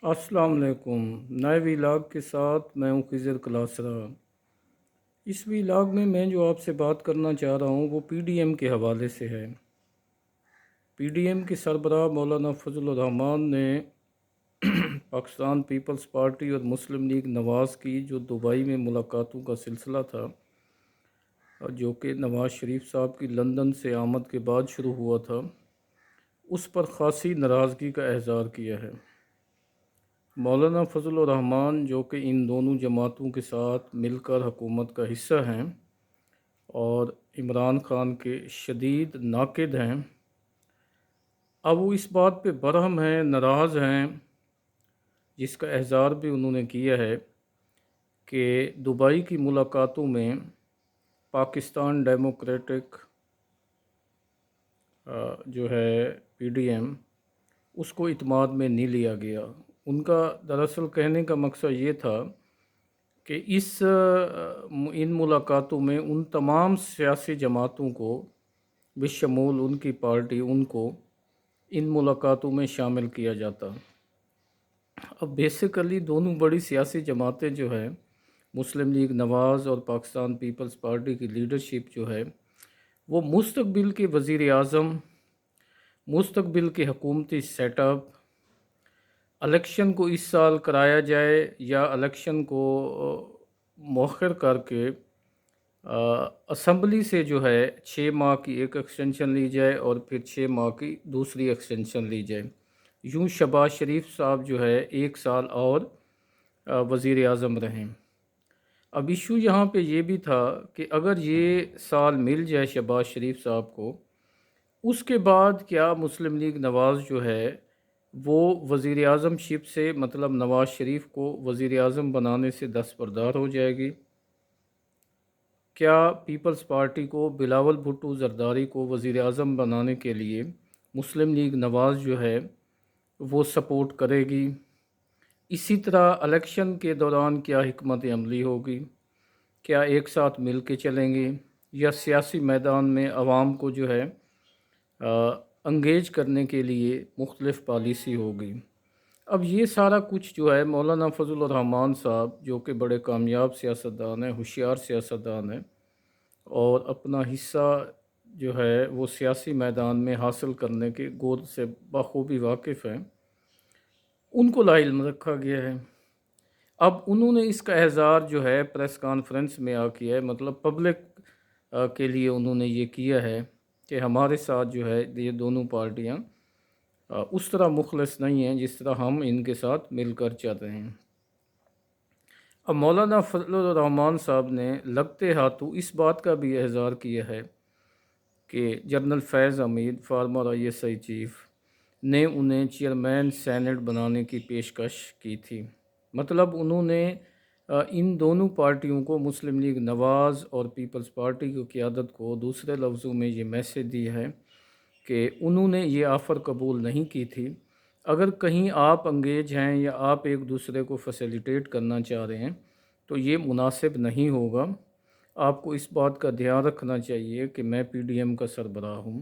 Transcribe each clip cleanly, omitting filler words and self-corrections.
السلام علیکم۔ نئے ویلاگ کے ساتھ میں ہوں خضر کلاسرا۔ اس ویلاگ میں جو آپ سے بات کرنا چاہ رہا ہوں وہ پی ڈی ایم کے حوالے سے ہے۔ پی ڈی ایم کے سربراہ مولانا فضل الرحمان نے پاکستان پیپلز پارٹی اور مسلم لیگ نواز کی جو دبئی میں ملاقاتوں کا سلسلہ تھا، جو کہ نواز شریف صاحب کی لندن سے آمد کے بعد شروع ہوا تھا، اس پر خاصی ناراضگی کا اظہار کیا ہے۔ مولانا فضل الرحمان جو کہ ان دونوں جماعتوں کے ساتھ مل کر حکومت کا حصہ ہیں اور عمران خان کے شدید ناقد ہیں، اب وہ اس بات پہ برہم ہیں، ناراض ہیں، جس کا اظہار بھی انہوں نے کیا ہے کہ دبئی کی ملاقاتوں میں پاکستان ڈیموکریٹک جو ہے پی ڈی ایم، اس کو اعتماد میں نہیں لیا گیا۔ ان کا دراصل کہنے کا مقصد یہ تھا کہ ان ملاقاتوں میں ان تمام سیاسی جماعتوں کو بشمول ان کی پارٹی ان کو ان ملاقاتوں میں شامل کیا جاتا۔ اب بیسیکلی دونوں بڑی سیاسی جماعتیں جو ہے، مسلم لیگ نواز اور پاکستان پیپلز پارٹی کی لیڈرشپ جو ہے، وہ مستقبل کے وزیر اعظم، مستقبل کے حکومتی سیٹ اپ، الیکشن کو اس سال کرایا جائے یا الیکشن کو مؤخر کر کے اسمبلی سے جو ہے 6 ماہ کی ایک ایکسٹینشن لی جائے اور پھر 6 ماہ کی دوسری ایکسٹینشن لی جائے، یوں شہباز شریف صاحب جو ہے 1 سال اور وزیر اعظم رہیں۔ اب ایشو یہاں پہ یہ بھی تھا کہ اگر یہ سال مل جائے شہباز شریف صاحب کو، اس کے بعد کیا مسلم لیگ نواز جو ہے وہ وزیر اعظم شپ سے، مطلب نواز شریف کو وزیر اعظم بنانے سے دستبردار ہو جائے گی؟ کیا پیپلز پارٹی کو بلاول بھٹو زرداری کو وزیر اعظم بنانے کے لیے مسلم لیگ نواز جو ہے وہ سپورٹ کرے گی؟ اسی طرح الیکشن کے دوران کیا حکمت عملی ہوگی؟ کیا ایک ساتھ مل کے چلیں گے یا سیاسی میدان میں عوام کو جو ہے انگیج کرنے کے لیے مختلف پالیسی ہوگی؟ اب یہ سارا کچھ جو ہے مولانا فضل الرحمان صاحب جو کہ بڑے کامیاب سیاستدان ہیں، ہوشیار سیاستدان ہیں اور اپنا حصہ جو ہے وہ سیاسی میدان میں حاصل کرنے کے گول سے بخوبی واقف ہیں، ان کو لا علم رکھا گیا ہے۔ اب انہوں نے اس کا اظہار جو ہے پریس کانفرنس میں کیا ہے، مطلب پبلک کے لیے انہوں نے یہ کیا ہے کہ ہمارے ساتھ جو ہے یہ دونوں پارٹیاں اس طرح مخلص نہیں ہیں جس طرح ہم ان کے ساتھ مل کر چل رہے ہیں۔ اب مولانا فضل الرحمان صاحب نے لگتے ہاتھوں اس بات کا بھی اظہار کیا ہے کہ general Faiz Hameed former I S I chief نے انہیں چیئرمین سینٹ بنانے کی پیشکش کی تھی۔ مطلب انہوں نے ان دونوں پارٹیوں کو، مسلم لیگ نواز اور پیپلز پارٹی کی قیادت کو، دوسرے لفظوں میں یہ میسج دی ہے کہ انہوں نے یہ آفر قبول نہیں کی تھی۔ اگر کہیں آپ انگیج ہیں یا آپ ایک دوسرے کو فیسیلیٹیٹ کرنا چاہ رہے ہیں تو یہ مناسب نہیں ہوگا۔ آپ کو اس بات کا دھیان رکھنا چاہیے کہ میں پی ڈی ایم کا سربراہ ہوں،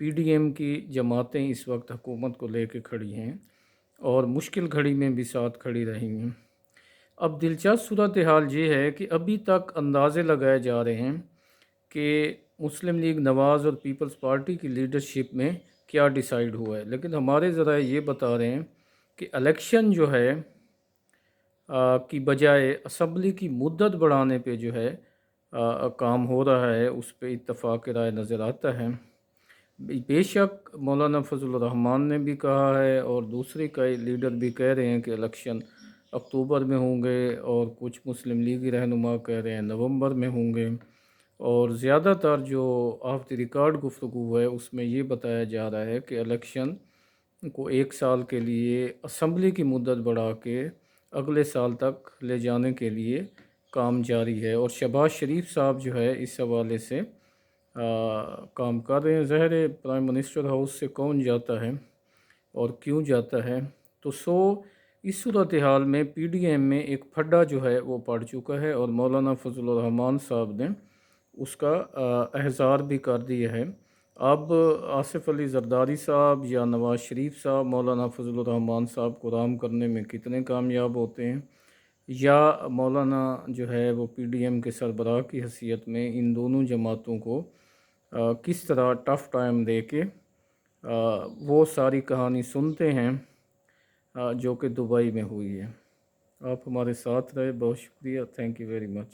پی ڈی ایم کی جماعتیں اس وقت حکومت کو لے کے کھڑی ہیں اور مشکل گھڑی میں بھی ساتھ کھڑی رہی ہیں۔ اب دلچسپ صورتحال یہ ہے کہ ابھی تک اندازے لگائے جا رہے ہیں کہ مسلم لیگ نواز اور پیپلز پارٹی کی لیڈرشپ میں کیا ڈیسائیڈ ہوا ہے، لیکن ہمارے ذرائع یہ بتا رہے ہیں کہ الیکشن جو ہے کی بجائے اسمبلی کی مدت بڑھانے پہ جو ہے کام ہو رہا ہے، اس پہ اتفاق رائے نظر آتا ہے۔ بے شک مولانا فضل الرحمان نے بھی کہا ہے اور دوسرے کئی لیڈر بھی کہہ رہے ہیں کہ الیکشن اکتوبر میں ہوں گے، اور کچھ مسلم لیگی رہنما کہہ رہے ہیں نومبر میں ہوں گے، اور زیادہ تر جو آف دی ریکارڈ گفتگو ہے اس میں یہ بتایا جا رہا ہے کہ الیکشن کو 1 سال کے لیے اسمبلی کی مدت بڑھا کے اگلے سال تک لے جانے کے لیے کام جاری ہے، اور شہباز شریف صاحب جو ہے اس حوالے سے کام کر رہے ہیں۔ ظاہر ہے پرائم منسٹر ہاؤس سے کون جاتا ہے اور کیوں جاتا ہے، تو اس صورتحال میں پی ڈی ایم میں ایک پھڈا جو ہے وہ پڑ چکا ہے، اور مولانا فضل الرحمان صاحب نے اس کا احضار بھی کر دیا ہے اب آصف علی زرداری صاحب یا نواز شریف صاحب مولانا فضل الرحمان صاحب کو رام کرنے میں کتنے کامیاب ہوتے ہیں، یا مولانا جو ہے وہ پی ڈی ایم کے سربراہ کی حیثیت میں ان دونوں جماعتوں کو کس طرح ٹف ٹائم دے کے وہ ساری کہانی سنتے ہیں جو کہ دبئی میں ہوئی ہے۔ آپ ہمارے ساتھ رہے، بہت شکریہ، تھینک یو ویری مچ۔